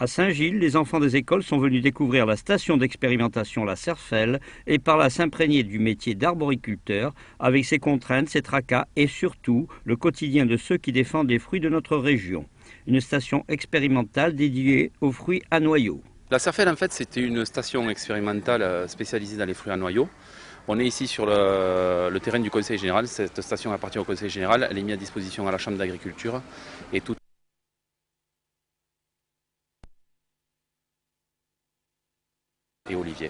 À Saint-Gilles, les enfants des écoles sont venus découvrir la station d'expérimentation La Serfelle et par là s'imprégner du métier d'arboriculteur avec ses contraintes, ses tracas et surtout le quotidien de ceux qui défendent les fruits de notre région. Une station expérimentale dédiée aux fruits à noyaux. La Serfelle, en fait, c'était une station expérimentale spécialisée dans les fruits à noyaux. On est ici sur le terrain du Conseil général. Cette station appartient au Conseil général. Elle est mise à disposition à la Chambre d'agriculture et tout et Olivier.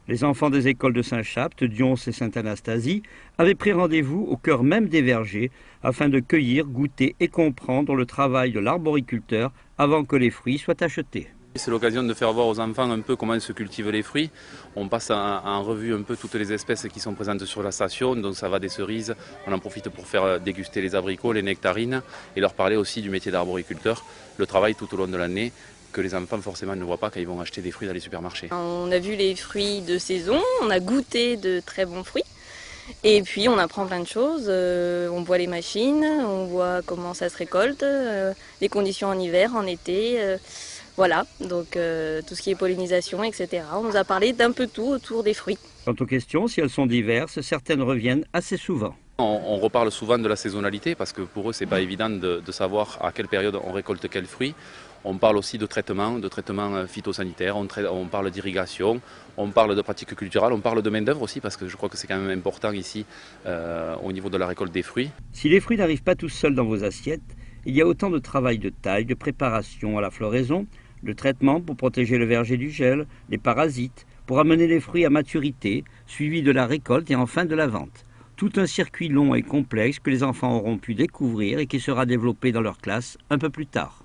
Les enfants des écoles de Saint-Chapt, Dions et Sainte-Anastasie avaient pris rendez-vous au cœur même des vergers afin de cueillir, goûter et comprendre le travail de l'arboriculteur avant que les fruits soient achetés. C'est l'occasion de faire voir aux enfants un peu comment se cultivent les fruits. On passe en revue un peu toutes les espèces qui sont présentes sur la station, donc ça va des cerises, on en profite pour faire déguster les abricots, les nectarines et leur parler aussi du métier d'arboriculteur, le travail tout au long de l'année que les enfants forcément ne voient pas quand ils vont acheter des fruits dans les supermarchés. On a vu les fruits de saison, on a goûté de très bons fruits et puis on apprend plein de choses, on voit les machines, on voit comment ça se récolte, les conditions en hiver, en été. Voilà, donc tout ce qui est pollinisation, etc. On nous a parlé d'un peu tout autour des fruits. Quant aux questions, si elles sont diverses, certaines reviennent assez souvent. On reparle souvent de la saisonnalité parce que pour eux, c'est pas évident de savoir à quelle période on récolte quel fruit. On parle aussi de traitement phytosanitaire, on parle d'irrigation, on parle de pratiques culturelles, on parle de main-d'œuvre aussi parce que je crois que c'est quand même important ici au niveau de la récolte des fruits. Si les fruits n'arrivent pas tous seuls dans vos assiettes, il y a autant de travail de taille, de préparation à la floraison, de traitement pour protéger le verger du gel, des parasites, pour amener les fruits à maturité, suivi de la récolte et enfin de la vente. Tout un circuit long et complexe que les enfants auront pu découvrir et qui sera développé dans leur classe un peu plus tard.